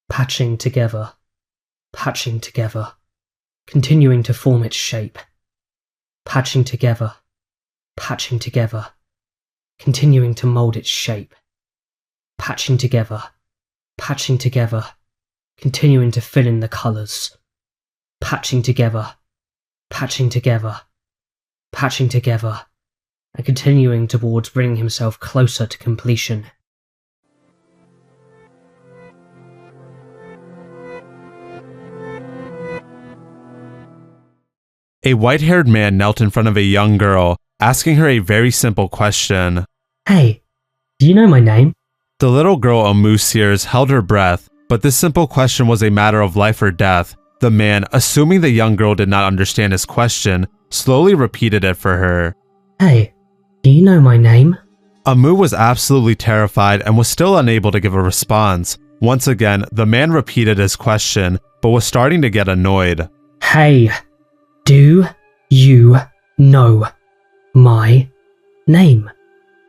patching together, continuing to form its shape. Patching together, continuing to mold its shape. Patching together, continuing to fill in the colours. Patching together, and continuing towards bringing himself closer to completion. A white-haired man knelt in front of a young girl, asking her a very simple question. Hey, do you know my name? The little girl Amu Sears held her breath, but this simple question was a matter of life or death. The man, assuming the young girl did not understand his question, slowly repeated it for her. Hey, do you know my name? Amu was absolutely terrified and was still unable to give a response. Once again, the man repeated his question, but was starting to get annoyed. Hey, do you know my name?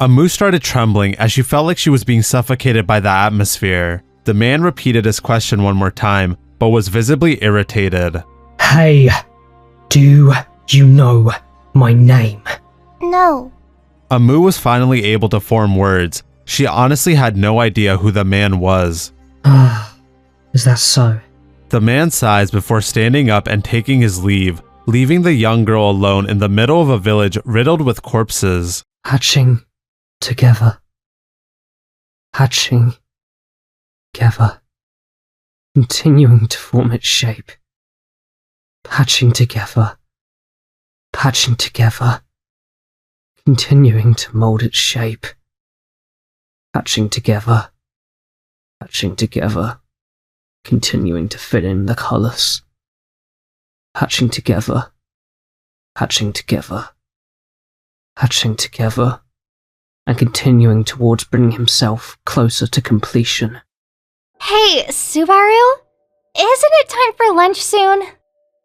Amu started trembling as she felt like she was being suffocated by the atmosphere. The man repeated his question one more time, but was visibly irritated. Hey, do you know my name? No. Amu was finally able to form words. She honestly had no idea who the man was. Is that so? The man sighs before standing up and taking his leave, leaving the young girl alone in the middle of a village riddled with corpses. Hatching together, continuing to form its shape. Patching together, continuing to mold its shape. Patching together, continuing to fill in the colours. Patching together, and continuing towards bringing himself closer to completion. Hey, Subaru? Isn't it time for lunch soon?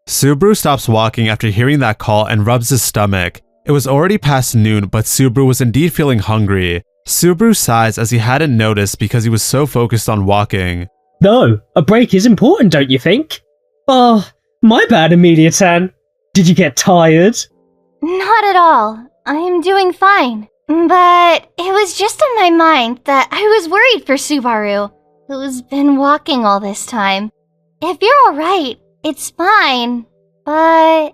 Subaru stops walking after hearing that call and rubs his stomach. It was already past noon, but Subaru was indeed feeling hungry. Subaru sighs as he hadn't noticed because he was so focused on walking. No, a break is important, don't you think? Oh, my bad, Amelia-tan. Did you get tired? Not at all. I'm doing fine. But it was just in my mind that I was worried for Subaru, who's been walking all this time. If you're alright, it's fine, but...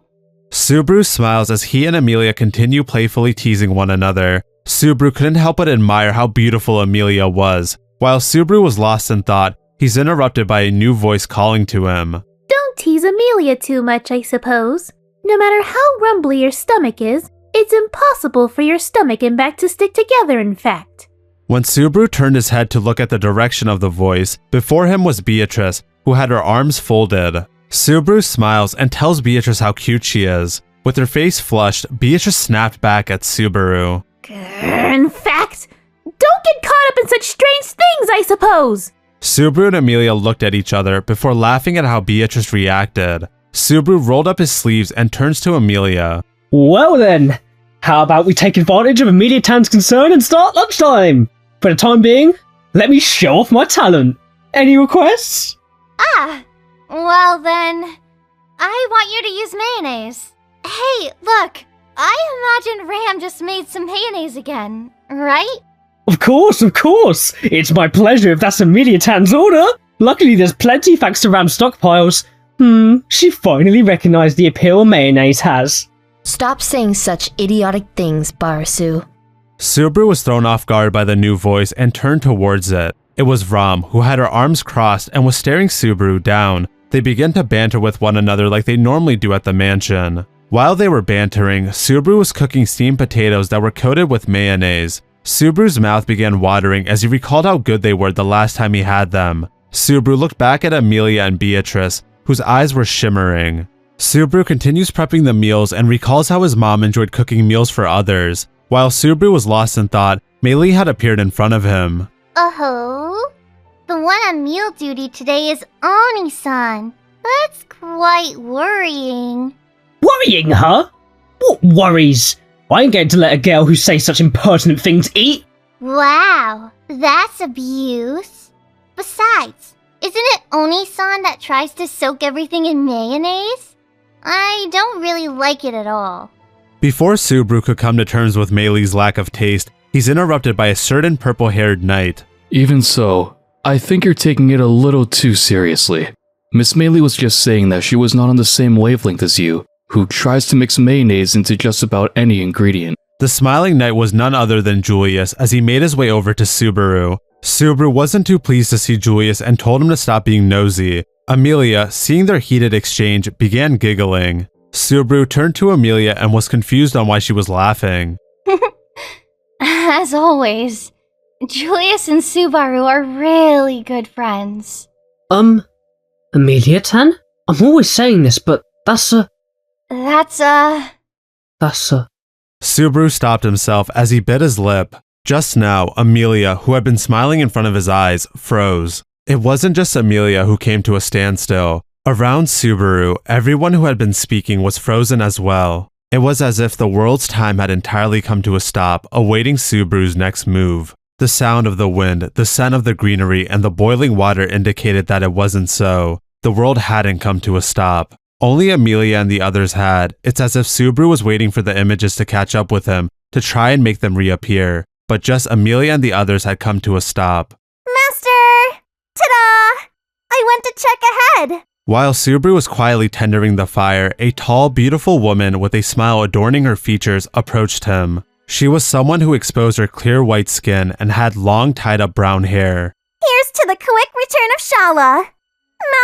Subaru smiles as he and Amelia continue playfully teasing one another. Subaru couldn't help but admire how beautiful Amelia was. While Subaru was lost in thought, he's interrupted by a new voice calling to him. Don't tease Amelia too much, I suppose. No matter how rumbly your stomach is, it's impossible for your stomach and back to stick together, in fact. When Subaru turned his head to look at the direction of the voice, before him was Beatrice, who had her arms folded. Subaru smiles and tells Beatrice how cute she is. With her face flushed, Beatrice snapped back at Subaru. In fact, don't get caught up in such strange things, I suppose. Subaru and Amelia looked at each other before laughing at how Beatrice reacted. Subaru rolled up his sleeves and turns to Amelia. Well then, how about we take advantage of Amelia-tan's concern and start lunchtime? For the time being, let me show off my talent. Any requests? Well then, I want you to use mayonnaise. Hey, look, I imagine Ram just made some mayonnaise again, right? Of course. It's my pleasure if that's Amelia-tan's order. Luckily there's plenty thanks to Ram's stockpiles. She finally recognized the appeal mayonnaise has. Stop saying such idiotic things, Barasu. Subaru was thrown off guard by the new voice and turned towards it. It was Ram, who had her arms crossed and was staring Subaru down. They began to banter with one another like they normally do at the mansion. While they were bantering, Subaru was cooking steamed potatoes that were coated with mayonnaise. Subaru's mouth began watering as he recalled how good they were the last time he had them. Subaru looked back at Amelia and Beatrice, whose eyes were shimmering. Subaru continues prepping the meals and recalls how his mom enjoyed cooking meals for others. While Subaru was lost in thought, Meili had appeared in front of him. Oh? The one on meal duty today is Oni-san. That's quite worrying. Worrying, huh? What worries? I ain't going to let a girl who says such impertinent things eat. Wow, that's abuse. Besides, isn't it Oni-san that tries to soak everything in mayonnaise? I don't really like it at all. Before Subaru could come to terms with Meili's lack of taste, he's interrupted by a certain purple-haired knight. Even so, I think you're taking it a little too seriously. Miss Meili was just saying that she was not on the same wavelength as you, who tries to mix mayonnaise into just about any ingredient. The smiling knight was none other than Julius as he made his way over to Subaru. Subaru wasn't too pleased to see Julius and told him to stop being nosy. Amelia, seeing their heated exchange, began giggling. Subaru turned to Amelia and was confused on why she was laughing. As always, Julius and Subaru are really good friends. Amelia-tan? I'm always saying this, but that's a... Subaru stopped himself as he bit his lip. Just now, Amelia, who had been smiling in front of his eyes, froze. It wasn't just Amelia who came to a standstill. Around Subaru, everyone who had been speaking was frozen as well. It was as if the world's time had entirely come to a stop, awaiting Subaru's next move. The sound of the wind, the scent of the greenery, and the boiling water indicated that it wasn't so. The world hadn't come to a stop. Only Amelia and the others had. It's as if Subaru was waiting for the images to catch up with him, to try and make them reappear. But just Amelia and the others had come to a stop. Master! Ta-da! I went to check ahead! While Subaru was quietly tendering the fire, a tall, beautiful woman with a smile adorning her features approached him. She was someone who exposed her clear white skin and had long tied-up brown hair. Here's to the quick return of Shaula!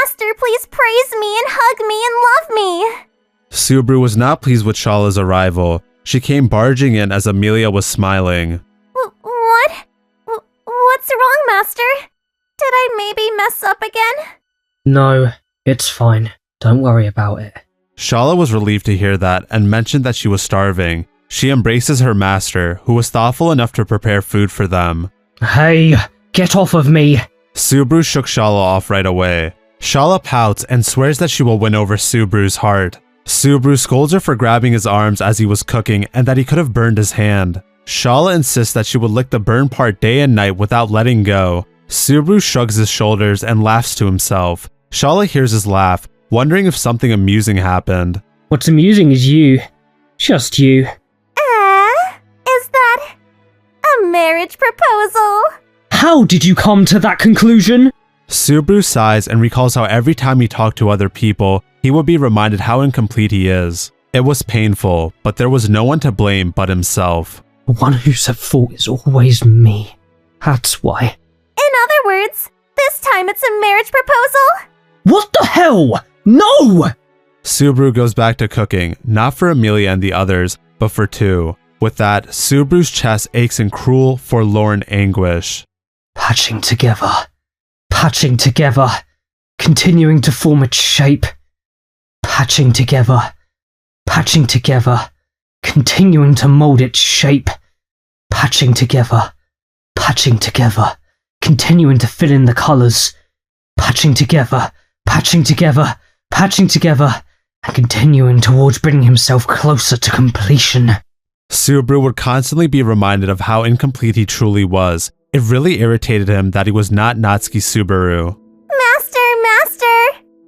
Master, please praise me and hug me and love me! Subaru was not pleased with Shaula's arrival. She came barging in as Amelia was smiling. What? What's wrong, Master? Did I maybe mess up again? No, it's fine. Don't worry about it. Shaula was relieved to hear that and mentioned that she was starving. She embraces her master, who was thoughtful enough to prepare food for them. Hey, get off of me! Subaru shook Shaula off right away. Shaula pouts and swears that she will win over Subaru's heart. Subaru scolds her for grabbing his arms as he was cooking and that he could have burned his hand. Shaula insists that she would lick the burned part day and night without letting go. Subaru shrugs his shoulders and laughs to himself. Shaula hears his laugh, wondering if something amusing happened. What's amusing is you. Just you. Is that a marriage proposal? How did you come to that conclusion? Subaru sighs and recalls how every time he talked to other people, he would be reminded how incomplete he is. It was painful, but there was no one to blame but himself. The one who's at fault is always me. That's why. In other words, this time it's a marriage proposal? What the hell? No! Subaru goes back to cooking, not for Amelia and the others, but for two. With that, Subaru's chest aches in cruel, forlorn anguish. Patching together, continuing to form its shape. Patching together, continuing to mold its shape. Patching together, continuing to fill in the colors. Patching together, and continuing towards bringing himself closer to completion. Subaru would constantly be reminded of how incomplete he truly was. It really irritated him that he was not Natsuki Subaru. Master!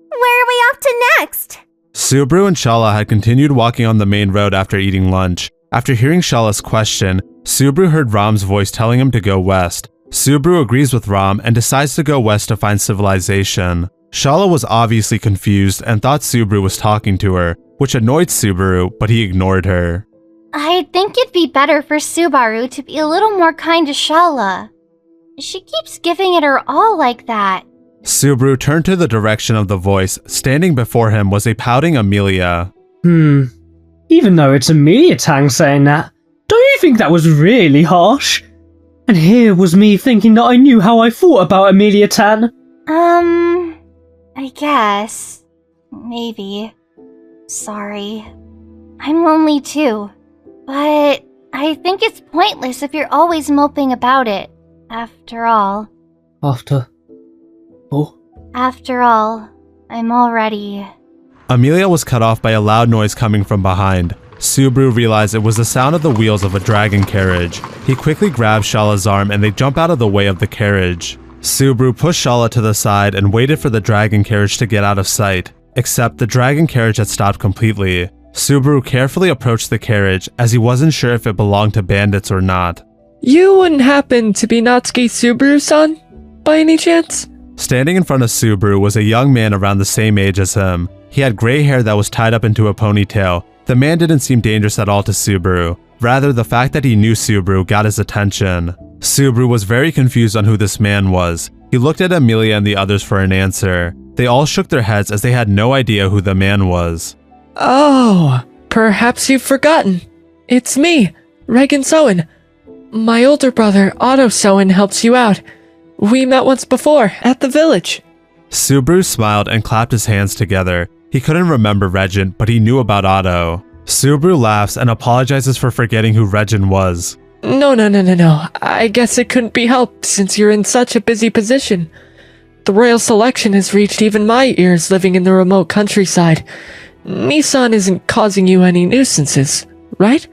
Where are we off to next? Subaru and Shaula had continued walking on the main road after eating lunch. After hearing Shaula's question, Subaru heard Ram's voice telling him to go west. Subaru agrees with Ram and decides to go west to find civilization. Shaula was obviously confused and thought Subaru was talking to her, which annoyed Subaru, but he ignored her. I think it'd be better for Subaru to be a little more kind to Shaula. She keeps giving it her all like that. Subaru turned to the direction of the voice. Standing before him was a pouting Amelia. Even though it's Amelia-tan saying that, don't you think that was really harsh? And here was me thinking that I knew how I thought about Amelia-tan. I guess. Maybe. Sorry. I'm lonely too. But I think it's pointless if you're always moping about it. After all, I'm already... Amelia was cut off by a loud noise coming from behind. Subaru realized it was the sound of the wheels of a dragon carriage. He quickly grabs Shaula's arm and they jump out of the way of the carriage. Subaru pushed Shaula to the side and waited for the dragon carriage to get out of sight, except the dragon carriage had stopped completely. Subaru carefully approached the carriage as he wasn't sure if it belonged to bandits or not. You wouldn't happen to be Natsuki Subaru-san, by any chance? Standing in front of Subaru was a young man around the same age as him. He had gray hair that was tied up into a ponytail. The man didn't seem dangerous at all to Subaru. Rather, the fact that he knew Subaru got his attention. Subaru was very confused on who this man was. He looked at Amelia and the others for an answer. They all shook their heads as they had no idea who the man was. Oh, perhaps you've forgotten. It's me, Regan Soen. My older brother, Otto Soen, helps you out. We met once before, at the village. Subaru smiled and clapped his hands together. He couldn't remember Regin, but he knew about Otto. Subaru laughs and apologizes for forgetting who Regin was. No. I guess it couldn't be helped since you're in such a busy position. The royal selection has reached even my ears living in the remote countryside. Nissan isn't causing you any nuisances, right?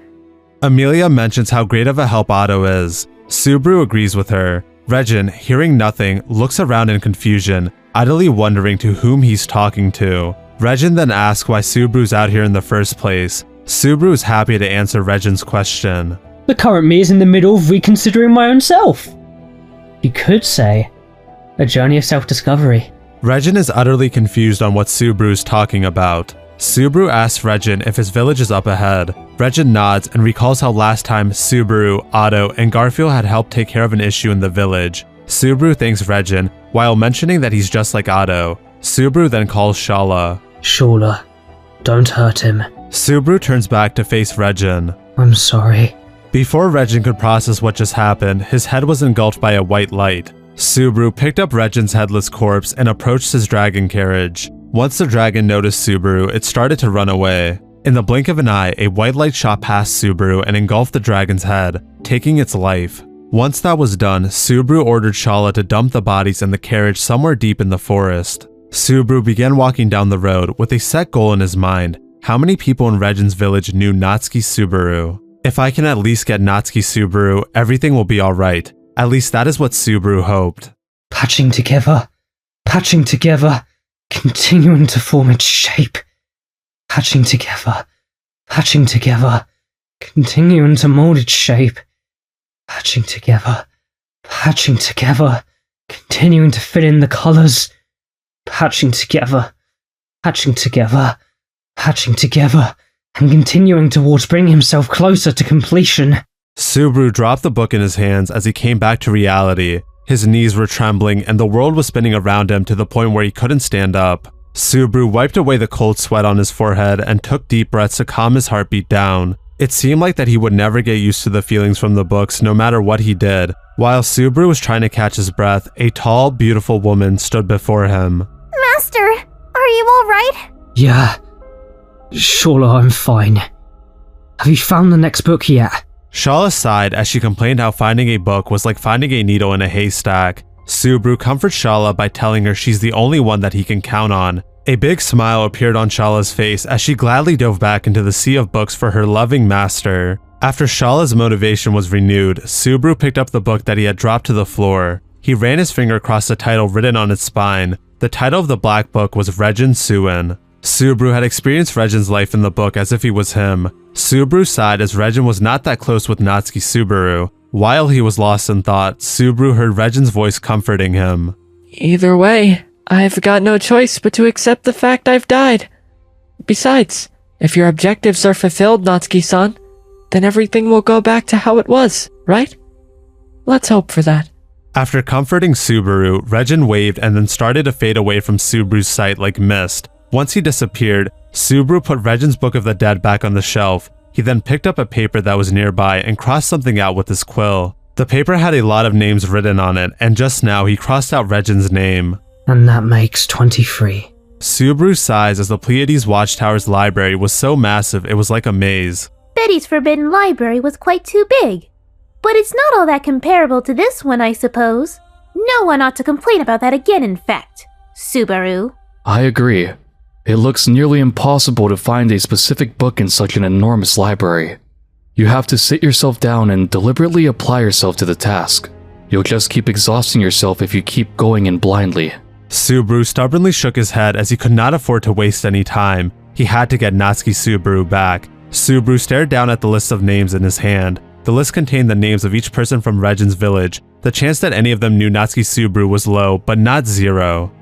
Amelia mentions how great of a help Otto is. Subaru agrees with her. Regin, hearing nothing, looks around in confusion, idly wondering to whom he's talking to. Regin then asks why Subaru's out here in the first place. Subaru is happy to answer Regin's question. The current me is in the middle of reconsidering my own self. You could say, a journey of self-discovery. Regin is utterly confused on what Subaru's talking about. Subaru asks Regin if his village is up ahead. Regin nods and recalls how last time Subaru, Otto, and Garfield had helped take care of an issue in the village. Subaru thanks Regin, while mentioning that he's just like Otto. Subaru then calls Shaula. Shaula, don't hurt him. Subaru turns back to face Regin. I'm sorry. Before Regin could process what just happened, his head was engulfed by a white light. Subaru picked up Regin's headless corpse and approached his dragon carriage. Once the dragon noticed Subaru, it started to run away. In the blink of an eye, a white light shot past Subaru and engulfed the dragon's head, taking its life. Once that was done, Subaru ordered Shaula to dump the bodies in the carriage somewhere deep in the forest. Subaru began walking down the road with a set goal in his mind. How many people in Regin's village knew Natsuki Subaru? If I can at least get Natsuki Subaru, everything will be alright. At least that is what Subaru hoped. Patching together, continuing to form its shape. Patching together, continuing to mold its shape. Patching together, continuing to fill in the colors. Patching together, and continuing towards bringing himself closer to completion. Subaru dropped the book in his hands as he came back to reality. His knees were trembling and the world was spinning around him to the point where he couldn't stand up. Subaru wiped away the cold sweat on his forehead and took deep breaths to calm his heartbeat down. It seemed like that he would never get used to the feelings from the books no matter what he did. While Subaru was trying to catch his breath, a tall, beautiful woman stood before him. Master, are you alright? Yeah. Shaula, I'm fine. Have you found the next book yet? Shaula sighed as she complained how finding a book was like finding a needle in a haystack. Subaru comforts Shaula by telling her she's the only one that he can count on. A big smile appeared on Shaula's face as she gladly dove back into the sea of books for her loving master. After Shaula's motivation was renewed, Subaru picked up the book that he had dropped to the floor. He ran his finger across the title written on its spine. The title of the black book was Regin Soen. Subaru had experienced Regin's life in the book as if he was him. Subaru sighed as Regin was not that close with Natsuki Subaru. While he was lost in thought, Subaru heard Regin's voice comforting him. Either way, I've got no choice but to accept the fact I've died. Besides, if your objectives are fulfilled, Natsuki-san, then everything will go back to how it was, right? Let's hope for that. After comforting Subaru, Regin waved and then started to fade away from Subaru's sight like mist. Once he disappeared, Subaru put Regin's Book of the Dead back on the shelf. He then picked up a paper that was nearby and crossed something out with his quill. The paper had a lot of names written on it, and just now he crossed out Regin's name. And that makes 23. Subaru sighs as the Pleiades Watchtower's library was so massive it was like a maze. Betty's Forbidden Library was quite too big. But it's not all that comparable to this one, I suppose. No one ought to complain about that again, in fact. Subaru. I agree. It looks nearly impossible to find a specific book in such an enormous library. You have to sit yourself down and deliberately apply yourself to the task. You'll just keep exhausting yourself if you keep going in blindly. Subaru stubbornly shook his head as he could not afford to waste any time. He had to get Natsuki Subaru back. Subaru stared down at the list of names in his hand. The list contained the names of each person from Regin's village. The chance that any of them knew Natsuki Subaru was low, but not zero.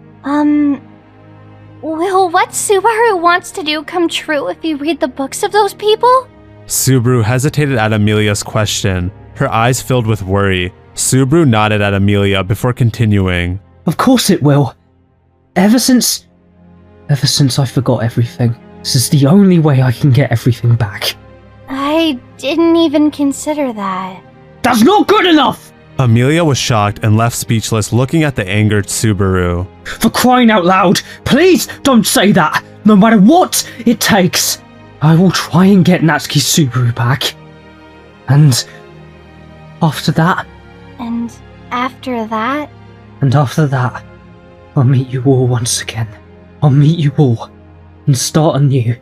Will what Subaru wants to do come true if you read the books of those people? Subaru hesitated at Amelia's question. Her eyes filled with worry. Subaru nodded at Amelia before continuing. Of course it will. Ever since I forgot everything, this is the only way I can get everything back. I didn't even consider that. That's not good enough! Amelia was shocked and left speechless, looking at the angered Subaru. For crying out loud, please don't say that! No matter what it takes, I will try and get Natsuki Subaru back. And after that... And after that? And after that, I'll meet you all once again. I'll meet you all and start anew.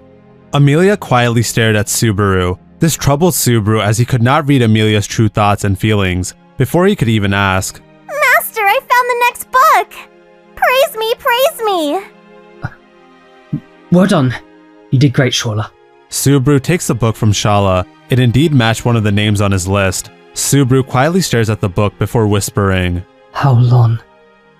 Amelia quietly stared at Subaru. This troubled Subaru as he could not read Amelia's true thoughts and feelings. Before he could even ask, Master, I found the next book! Praise me, praise me! Well done. You did great, Shaula. Subaru takes the book from Shaula. It indeed matched one of the names on his list. Subaru quietly stares at the book before whispering, How long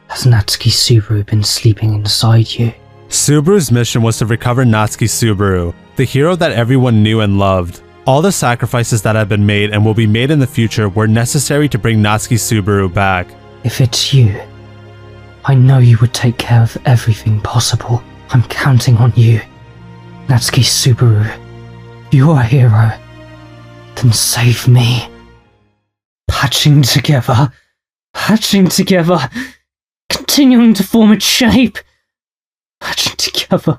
has Natsuki Subaru been sleeping inside you? Subaru's mission was to recover Natsuki Subaru, the hero that everyone knew and loved. All the sacrifices that have been made and will be made in the future were necessary to bring Natsuki Subaru back. If it's you, I know you would take care of everything possible. I'm counting on you. Natsuki Subaru, you're a hero. Then save me. Patching together, continuing to form its shape. Patching together,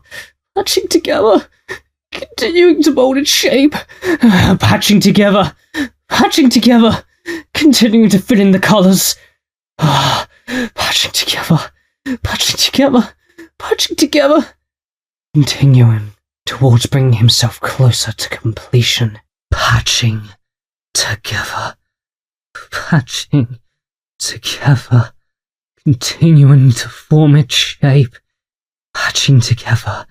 continuing to mold its shape. Patching together, continuing to fill in the colours. Patching together, continuing towards bringing himself closer to completion. Patching together, continuing to form its shape. Patching together,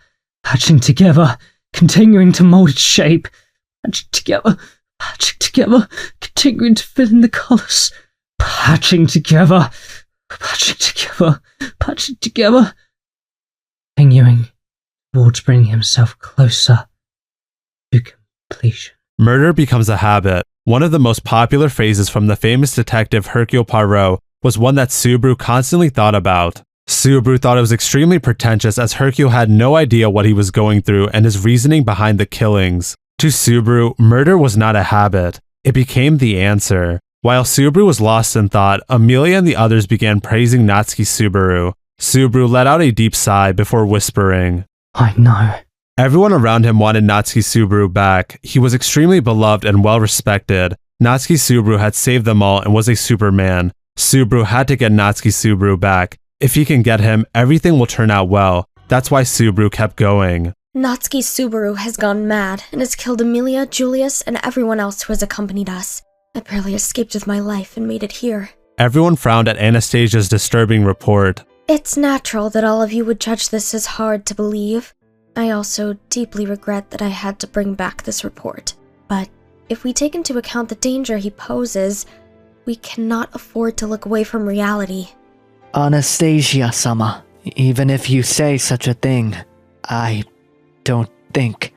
continuing to mold its shape. Patching together, continuing to fill in the colours. Patching together, continuing towards bringing himself closer to completion. Murder becomes a habit. One of the most popular phrases from the famous detective Hercule Poirot was one that Subaru constantly thought about. Subaru thought it was extremely pretentious as Hercule had no idea what he was going through and his reasoning behind the killings. To Subaru, murder was not a habit. It became the answer. While Subaru was lost in thought, Amelia and the others began praising Natsuki Subaru. Subaru let out a deep sigh before whispering, I know. Everyone around him wanted Natsuki Subaru back. He was extremely beloved and well respected. Natsuki Subaru had saved them all and was a Superman. Subaru had to get Natsuki Subaru back. If he can get him, everything will turn out well. That's why Subaru kept going. Natsuki Subaru has gone mad and has killed Amelia, Julius, and everyone else who has accompanied us. I barely escaped with my life and made it here. Everyone frowned at Anastasia's disturbing report. It's natural that all of you would judge this as hard to believe. I also deeply regret that I had to bring back this report. But if we take into account the danger he poses, we cannot afford to look away from reality. Anastasia-sama, even if you say such a thing, I don't think.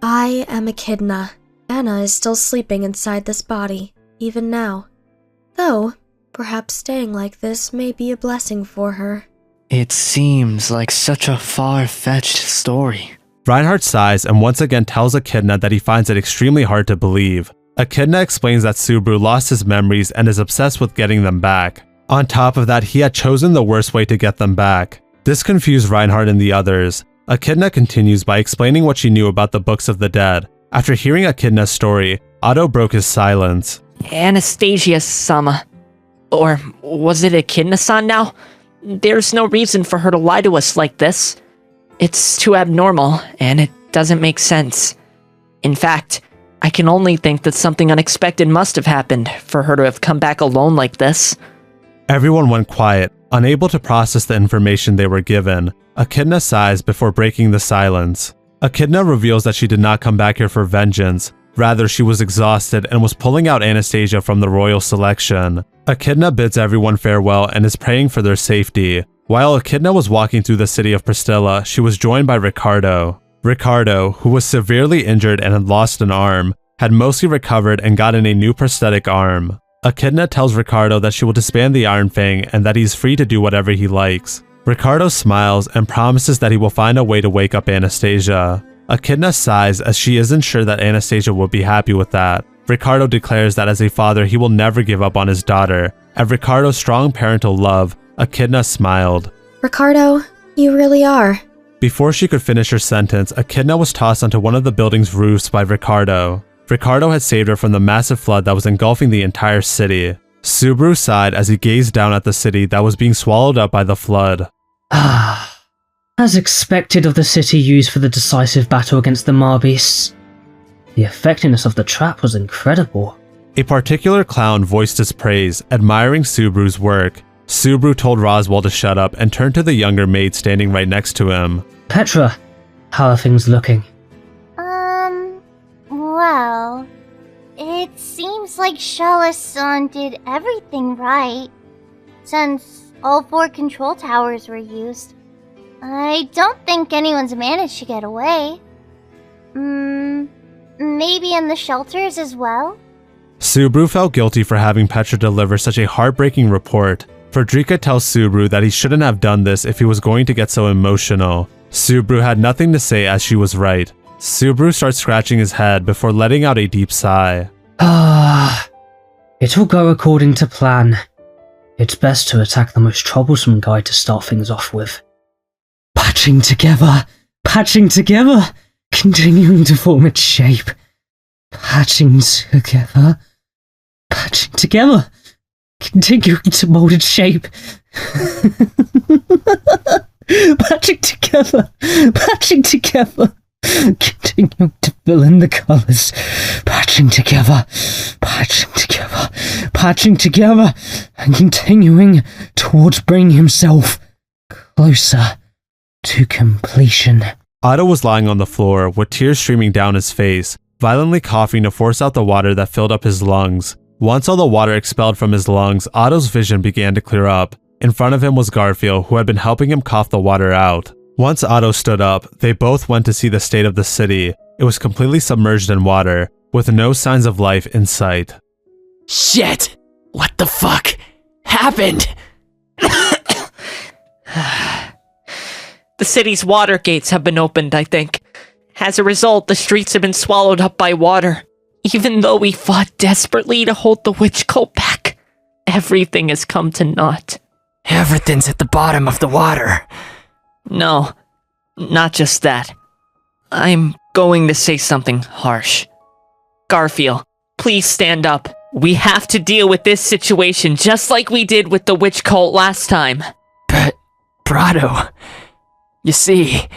I am Echidna. Anna is still sleeping inside this body, even now. Though, perhaps staying like this may be a blessing for her. It seems like such a far-fetched story. Reinhardt sighs and once again tells Echidna that he finds it extremely hard to believe. Echidna explains that Subaru lost his memories and is obsessed with getting them back. On top of that, he had chosen the worst way to get them back. This confused Reinhardt and the others. Echidna continues by explaining what she knew about the Books of the Dead. After hearing Echidna's story, Otto broke his silence. Anastasia-sama. Or was it Echidna-san now? There's no reason for her to lie to us like this. It's too abnormal, and it doesn't make sense. In fact, I can only think that something unexpected must have happened for her to have come back alone like this. Everyone went quiet, unable to process the information they were given. Echidna sighs before breaking the silence. Echidna reveals that she did not come back here for vengeance. Rather, she was exhausted and was pulling out Anastasia from the royal selection. Echidna bids everyone farewell and is praying for their safety. While Echidna was walking through the city of Pristilla, she was joined by Ricardo. Ricardo, who was severely injured and had lost an arm, had mostly recovered and gotten a new prosthetic arm. Echidna tells Ricardo that she will disband the Iron Fang and that he is free to do whatever he likes. Ricardo smiles and promises that he will find a way to wake up Anastasia. Echidna sighs as she isn't sure that Anastasia will be happy with that. Ricardo declares that as a father he will never give up on his daughter. At Ricardo's strong parental love, Echidna smiled. Ricardo, you really are. Before she could finish her sentence, Echidna was tossed onto one of the building's roofs by Ricardo. Ricardo had saved her from the massive flood that was engulfing the entire city. Subaru sighed as he gazed down at the city that was being swallowed up by the flood. As expected of the city used for the decisive battle against the Marbeasts. The effectiveness of the trap was incredible. A particular clown voiced his praise, admiring Subaru's work. Subaru told Roswell to shut up and turned to the younger maid standing right next to him. Petra, how are things looking? Well, it seems like Shaula-san did everything right. Since all 4 control towers were used, I don't think anyone's managed to get away. Maybe in the shelters as well? Subaru felt guilty for having Petra deliver such a heartbreaking report. Fredrika tells Subaru that he shouldn't have done this if he was going to get so emotional. Subaru had nothing to say as she was right. Subaru starts scratching his head before letting out a deep sigh. It'll go according to plan. It's best to attack the most troublesome guy to start things off with. Patching together, continuing to form its shape. Patching together, continuing to mold its shape. Patching together, continuing to fill in the colours. Patching together, and continuing towards bringing himself closer to completion. Otto was lying on the floor, with tears streaming down his face, violently coughing to force out the water that filled up his lungs. Once all the water expelled from his lungs, Otto's vision began to clear up. In front of him was Garfield, who had been helping him cough the water out. Once Otto stood up, they both went to see the state of the city. It was completely submerged in water, with no signs of life in sight. Shit! What the fuck happened? The city's water gates have been opened, I think. As a result, the streets have been swallowed up by water. Even though we fought desperately to hold the witch cult back, everything has come to naught. Everything's at the bottom of the water. No, not just that. I'm going to say something harsh. Garfield, please stand up. We have to deal with this situation just like we did with the witch cult last time. But, Brado, you see...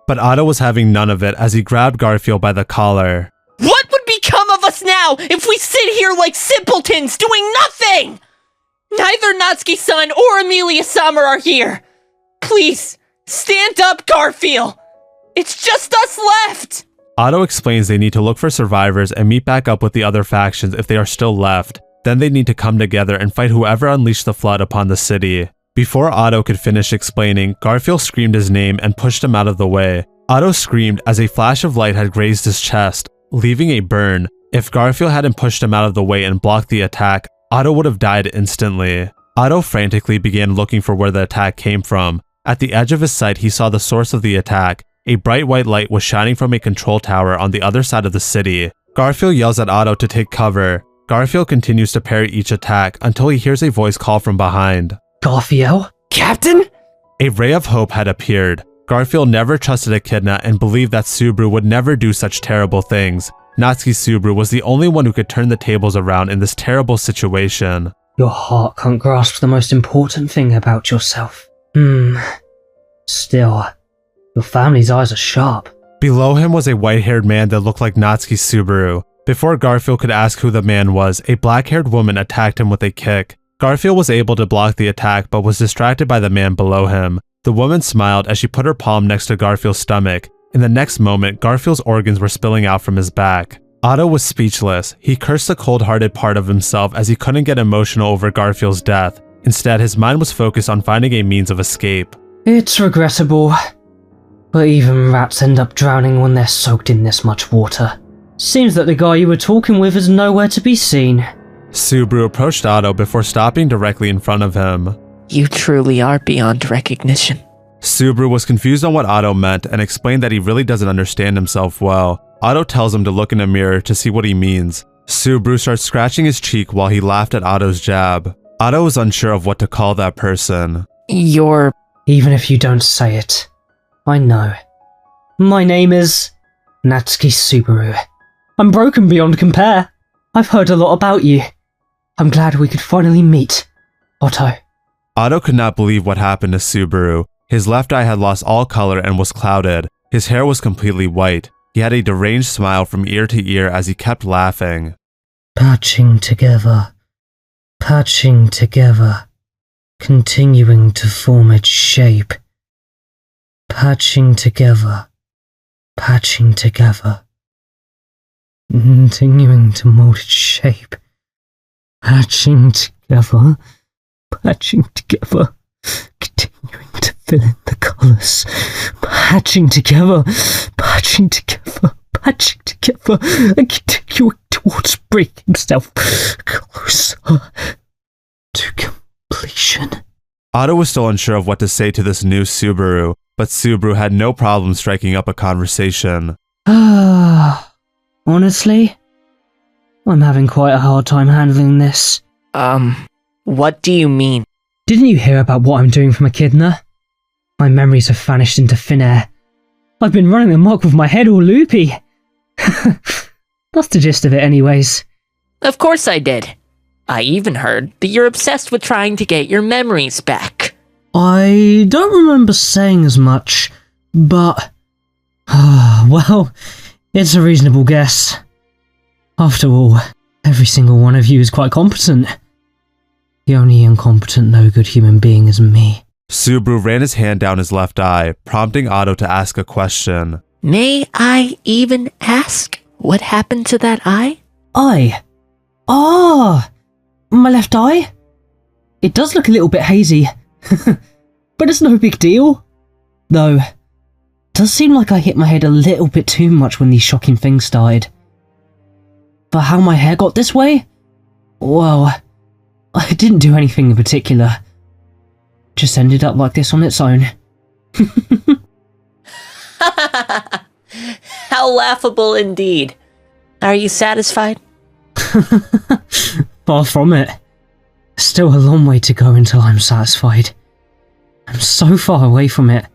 But Otto was having none of it as he grabbed Garfield by the collar. What would become of us now if we sit here like simpletons doing nothing? Neither Natsuki-san or Amelia-sama are here. Please, stand up, Garfield. It's just us left. Otto explains they need to look for survivors and meet back up with the other factions if they are still left. Then they need to come together and fight whoever unleashed the flood upon the city. Before Otto could finish explaining, Garfield screamed his name and pushed him out of the way. Otto screamed as a flash of light had grazed his chest, leaving a burn. If Garfield hadn't pushed him out of the way and blocked the attack, Otto would have died instantly. Otto frantically began looking for where the attack came from. At the edge of his sight, he saw the source of the attack. A bright white light was shining from a control tower on the other side of the city. Garfield yells at Otto to take cover. Garfield continues to parry each attack until he hears a voice call from behind. Garfield? Captain? A ray of hope had appeared. Garfield never trusted Echidna and believed that Subaru would never do such terrible things. Natsuki Subaru was the only one who could turn the tables around in this terrible situation. Your heart can't grasp the most important thing about yourself. Still, your family's eyes are sharp. Below him was a white-haired man that looked like Natsuki Subaru. Before Garfield could ask who the man was, a black-haired woman attacked him with a kick. Garfield was able to block the attack but was distracted by the man below him. The woman smiled as she put her palm next to Garfield's stomach. In the next moment, Garfield's organs were spilling out from his back. Otto was speechless. He cursed the cold-hearted part of himself as he couldn't get emotional over Garfield's death. Instead, his mind was focused on finding a means of escape. It's regrettable, but even rats end up drowning when they're soaked in this much water. Seems that the guy you were talking with is nowhere to be seen. Subaru approached Otto before stopping directly in front of him. You truly are beyond recognition. Subaru was confused on what Otto meant and explained that he really doesn't understand himself well. Otto tells him to look in a mirror to see what he means. Subaru starts scratching his cheek while he laughed at Otto's jab. Otto was unsure of what to call that person. You're... Even if you don't say it, I know. My name is Natsuki Subaru. I'm broken beyond compare. I've heard a lot about you. I'm glad we could finally meet, Otto. Otto could not believe what happened to Subaru. His left eye had lost all color and was clouded. His hair was completely white. He had a deranged smile from ear to ear as he kept laughing. Patching together, continuing to form its shape. Patching together, continuing to mold its shape. Patching together, continuing to fill in the colours. Patching together, and continuing towards bringing himself closer to completion. Otto was still unsure of what to say to this new Subaru, but Subaru had no problem striking up a conversation. Honestly, I'm having quite a hard time handling this. What do you mean? Didn't you hear about what I'm doing from Echidna? My memories have vanished into thin air. I've been running amok with my head all loopy. That's the gist of it anyways. Of course I did. I even heard that you're obsessed with trying to get your memories back. I don't remember saying as much, but... well, it's a reasonable guess. After all, every single one of you is quite competent. The only incompetent, no-good human being is me. Subaru ran his hand down his left eye, prompting Otto to ask a question. May I even ask what happened to that eye? Eye? Ah! My left eye? It does look a little bit hazy, but it's no big deal. Though, it does seem like I hit my head a little bit too much when these shocking things started. But how my hair got this way? Well, I didn't do anything in particular. Just ended up like this on its own. How laughable indeed. Are you satisfied? Far from it. Still a long way to go until I'm satisfied. I'm so far away from it,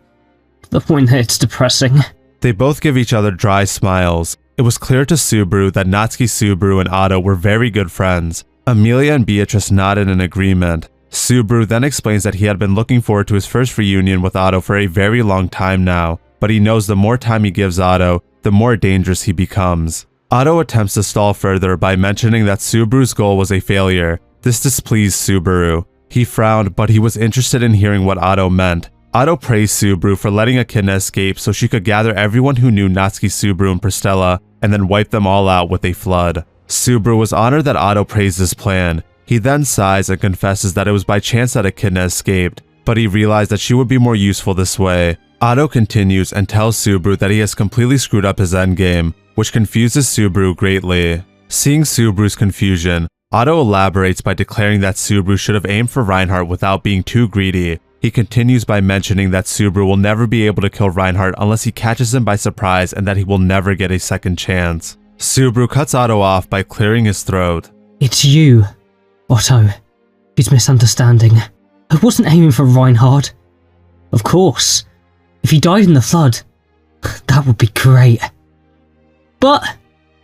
to the point that it's depressing. They both give each other dry smiles. It was clear to Subaru that Natsuki Subaru and Otto were very good friends. Amelia and Beatrice nodded in agreement. Subaru then explains that he had been looking forward to his first reunion with Otto for a very long time now, but he knows the more time he gives Otto, the more dangerous he becomes. Otto attempts to stall further by mentioning that Subaru's goal was a failure. This displeased Subaru. He frowned, but he was interested in hearing what Otto meant. Otto praised Subaru for letting Echidna escape so she could gather everyone who knew Natsuki Subaru and Pristella, and then wipe them all out with a flood. Subaru was honored that Otto praised his plan. He then sighs and confesses that it was by chance that Echidna escaped, but he realized that she would be more useful this way. Otto continues and tells Subaru that he has completely screwed up his endgame, which confuses Subaru greatly. Seeing Subaru's confusion, Otto elaborates by declaring that Subaru should have aimed for Reinhardt without being too greedy. He continues by mentioning that Subaru will never be able to kill Reinhardt unless he catches him by surprise and that he will never get a second chance. Subaru cuts Otto off by clearing his throat. It's you, Otto. He's misunderstanding. I wasn't aiming for Reinhardt. Of course, if he died in the flood, that would be great. But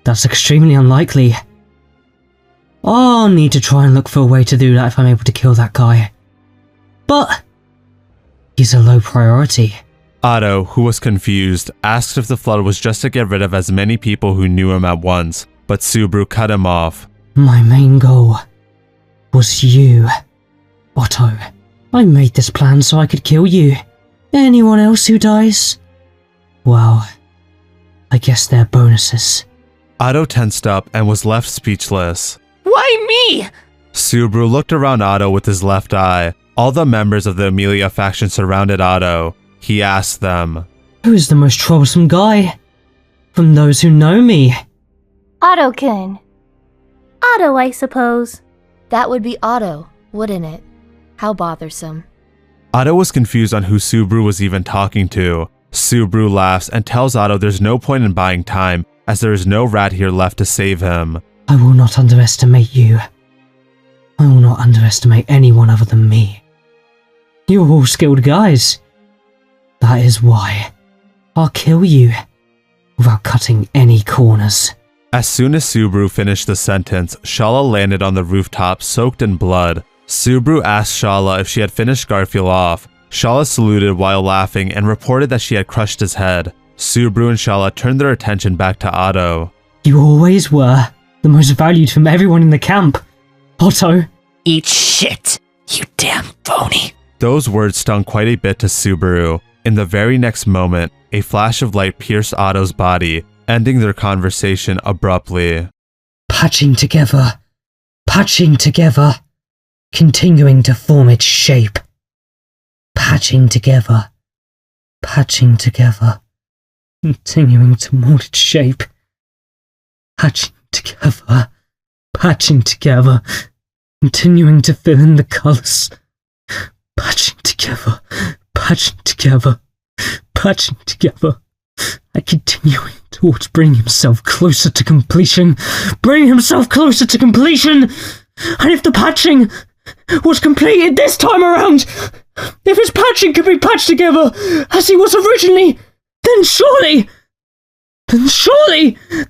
that's extremely unlikely. I'll need to try and look for a way to do that if I'm able to kill that guy. But he's a low priority. Otto, who was confused, asked if the flood was just to get rid of as many people who knew him at once, but Subaru cut him off. My main goal was you. Otto, I made this plan so I could kill you. Anyone else who dies? Well, I guess they're bonuses. Otto tensed up and was left speechless. Why me? Subaru looked around Otto with his left eye. All the members of the Amelia faction surrounded Otto. He asked them, Who is the most troublesome guy? From those who know me. Otto-kun. Otto, I suppose. That would be Otto, wouldn't it? How bothersome. Otto was confused on who Subaru was even talking to. Subaru laughs and tells Otto there's no point in buying time, as there is no rat here left to save him. I will not underestimate you. I will not underestimate anyone other than me. You're all skilled guys. That is why I'll kill you without cutting any corners. As soon as Subaru finished the sentence, Shaula landed on the rooftop soaked in blood. Subaru asked Shaula if she had finished Garfield off. Shaula saluted while laughing and reported that she had crushed his head. Subaru and Shaula turned their attention back to Otto. You always were the most valued from everyone in the camp. Otto. Eat shit, you damn phony. Those words stung quite a bit to Subaru. In the very next moment, a flash of light pierced Otto's body, ending their conversation abruptly. Patching together, continuing to form its shape. Patching together, continuing to mold its shape. Patching together, continuing to fill in the colours. Patching together, and continuing towards bringing himself closer to completion. And if the patching was completed this time around, if his patching could be patched together as he was originally, then surely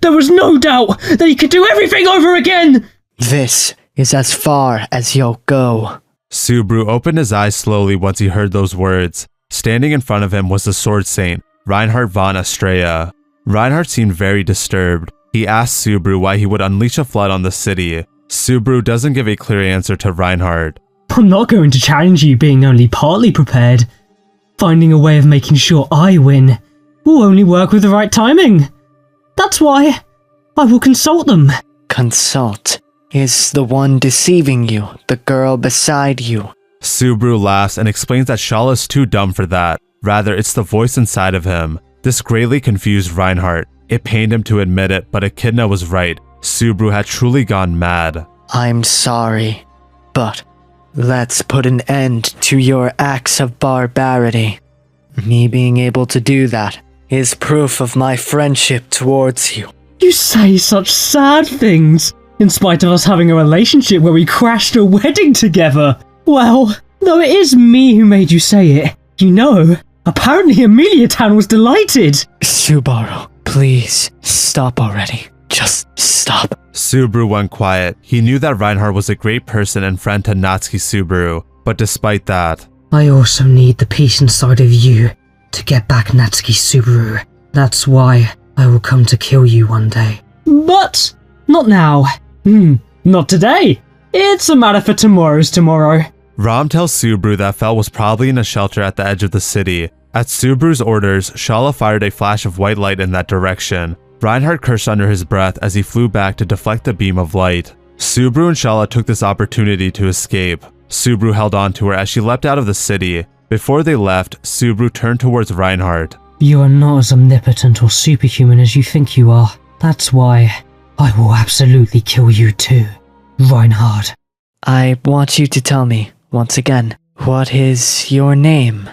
there was no doubt that he could do everything over again. This is as far as you'll go. Subaru opened his eyes slowly once he heard those words. Standing in front of him was the Sword Saint, Reinhardt von Estrella. Reinhardt seemed very disturbed. He asked Subaru why he would unleash a flood on the city. Subaru doesn't give a clear answer to Reinhardt. I'm not going to challenge you being only partly prepared. Finding a way of making sure I win will only work with the right timing. That's why I will consult them. Consult. Is the one deceiving you the girl beside you? Subaru laughs and explains that Shaula's too dumb for that. Rather, it's the voice inside of him. This greatly confused Reinhardt. It pained him to admit it, but Echidna was right. Subaru had truly gone mad. I'm sorry, but let's put an end to your acts of barbarity. Me being able to do that is proof of my friendship towards you. You say such sad things, in spite of us having a relationship where we crashed a wedding together. Well, though it is me who made you say it, you know, apparently Amelia Town was delighted. Subaru, please, stop already. Just stop. Subaru went quiet. He knew that Reinhardt was a great person and friend to Natsuki Subaru, but despite that, I also need the peace inside of you to get back Natsuki Subaru. That's why I will come to kill you one day. But not now. Not today. It's a matter for tomorrow's tomorrow. Ram tells Subaru that Fel was probably in a shelter at the edge of the city. At Subaru's orders, Shaula fired a flash of white light in that direction. Reinhardt cursed under his breath as he flew back to deflect the beam of light. Subaru and Shaula took this opportunity to escape. Subaru held on to her as she leapt out of the city. Before they left, Subaru turned towards Reinhardt. You are not as omnipotent or superhuman as you think you are. That's why I will absolutely kill you too, Reinhardt. I want you to tell me, once again, what is your name?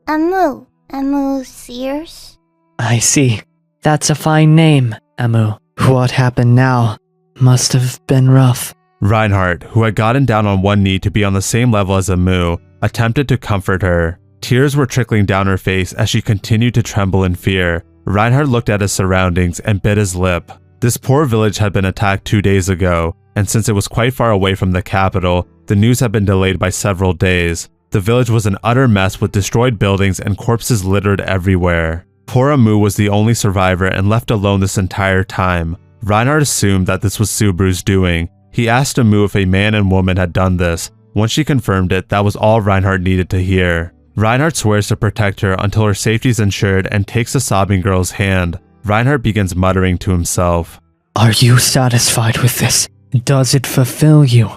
Amu Sears? I see. That's a fine name, Amu. What happened now must have been rough. Reinhardt, who had gotten down on one knee to be on the same level as Amu, attempted to comfort her. Tears were trickling down her face as she continued to tremble in fear. Reinhardt looked at his surroundings and bit his lip. This poor village had been attacked 2 days ago, and since it was quite far away from the capital, the news had been delayed by several days. The village was an utter mess with destroyed buildings and corpses littered everywhere. Poor Amu was the only survivor and left alone this entire time. Reinhardt assumed that this was Subaru's doing. He asked Amu if a man and woman had done this, Once she confirmed it, that was all Reinhardt needed to hear. Reinhardt swears to protect her until her safety is ensured and takes the sobbing girl's hand. Reinhardt begins muttering to himself. Are you satisfied with this? Does it fulfill you?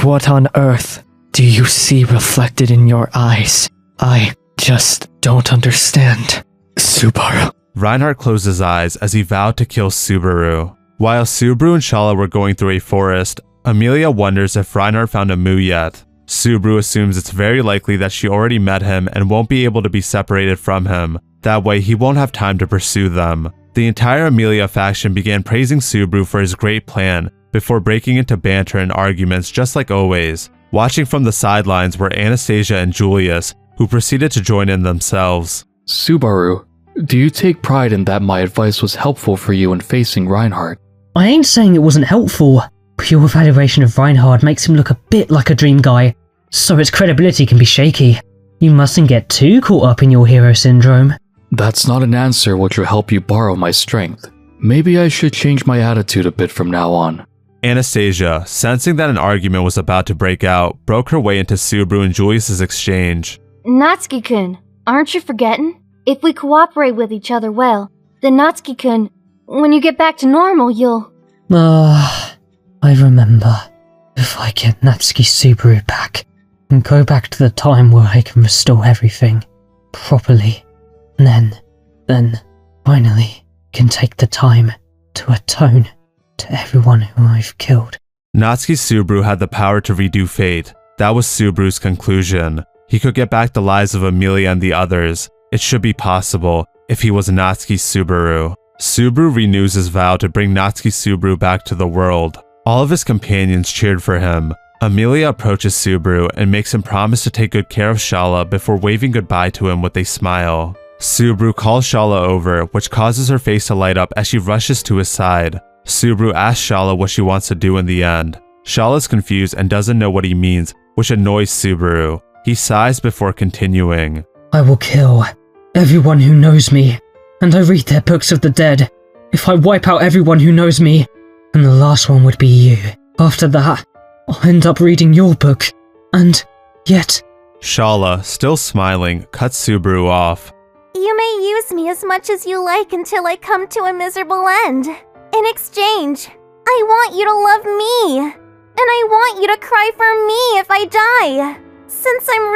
What on earth do you see reflected in your eyes? I just don't understand. Subaru. Reinhardt closed his eyes as he vowed to kill Subaru. While Subaru and Shaula were going through a forest, Amelia wonders if Reinhardt found a Mu yet. Subaru assumes it's very likely that she already met him and won't be able to be separated from him. That way he won't have time to pursue them. The entire Amelia faction began praising Subaru for his great plan, before breaking into banter and arguments just like always. Watching from the sidelines were Anastasia and Julius, who proceeded to join in themselves. Subaru, do you take pride in that my advice was helpful for you in facing Reinhardt? I ain't saying it wasn't helpful, but your evaluation of Reinhardt makes him look a bit like a dream guy, so its credibility can be shaky. You mustn't get too caught up in your hero syndrome. That's not an answer which will help you borrow my strength. Maybe I should change my attitude a bit from now on. Anastasia, sensing that an argument was about to break out, broke her way into Subaru and Julius's exchange. Natsuki-kun, aren't you forgetting? If we cooperate with each other well, then Natsuki-kun, when you get back to normal, you'll... I remember. If I get Natsuki Subaru back, and go back to the time where I can restore everything, properly, then, finally, can take the time to atone to everyone who I've killed. Natsuki Subaru had the power to redo fate. That was Subaru's conclusion. He could get back the lives of Amelia and the others. It should be possible if he was Natsuki Subaru. Subaru renews his vow to bring Natsuki Subaru back to the world. All of his companions cheered for him. Amelia approaches Subaru and makes him promise to take good care of Shaula before waving goodbye to him with a smile. Subaru calls Shaula over, which causes her face to light up as she rushes to his side. Subaru asks Shaula what she wants to do in the end. Shaula's confused and doesn't know what he means, which annoys Subaru. He sighs before continuing. I will kill everyone who knows me, and I read their books of the dead. If I wipe out everyone who knows me, and the last one would be you. After that, I'll end up reading your book, and yet... Shaula, still smiling, cuts Subaru off. You may use me as much as you like until I come to a miserable end. In exchange, I want you to love me, and I want you to cry for me if I die. Since I'm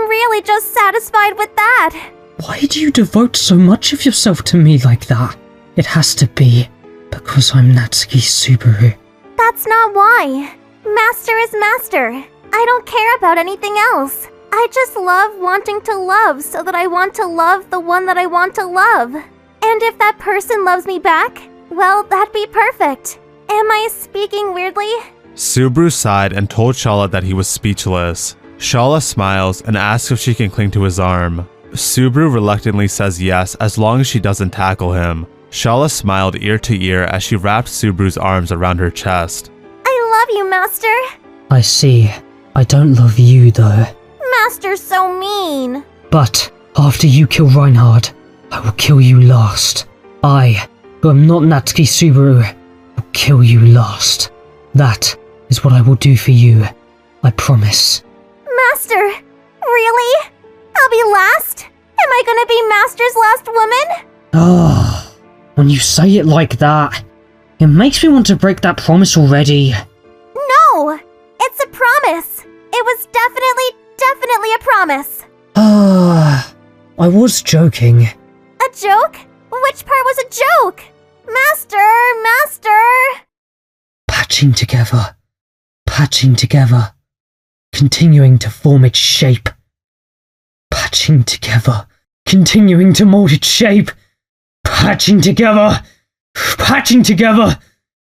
really just satisfied with that. Why do you devote so much of yourself to me like that? It has to be because I'm Natsuki Subaru. That's not why. Master is master. I don't care about anything else. I just love wanting to love so that I want to love the one that I want to love. And if that person loves me back, well, that'd be perfect. Am I speaking weirdly? Subaru sighed and told Shaula that he was speechless. Shaula smiles and asks if she can cling to his arm. Subaru reluctantly says yes as long as she doesn't tackle him. Shaula smiled ear to ear as she wrapped Subaru's arms around her chest. I love you, Master. I see. I don't love you, though. Master's so mean. But after you kill Reinhardt, I will kill you last. I, who am not Natsuki Subaru, will kill you last. That is what I will do for you. I promise. Master, really? I'll be last? Am I gonna be Master's last woman? Ah, when you say it like that, it makes me want to break that promise already. No, it's a promise. It was definitely a promise. Ah, I was joking. A joke? Which part was a joke? Master! Patching together, continuing to form its shape. Patching together, continuing to mold its shape. Patching together,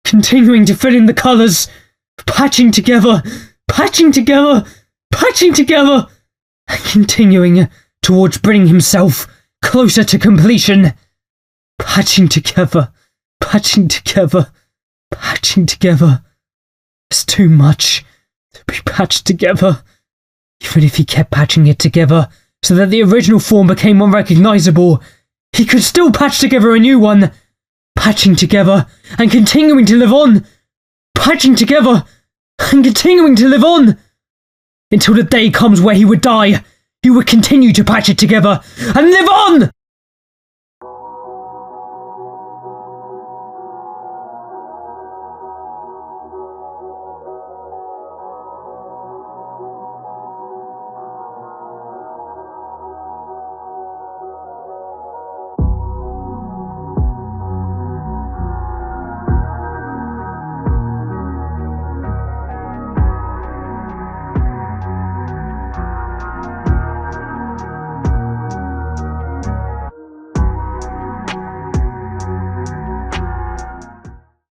continuing to fill in the colors. Patching together, and continuing towards bringing himself closer to completion. Patching together. It's too much to be patched together. Even if he kept patching it together so that the original form became unrecognizable, he could still patch together a new one. Patching together and continuing to live on. Patching together and continuing to live on. Until the day comes where he would die, he would continue to patch it together and live on!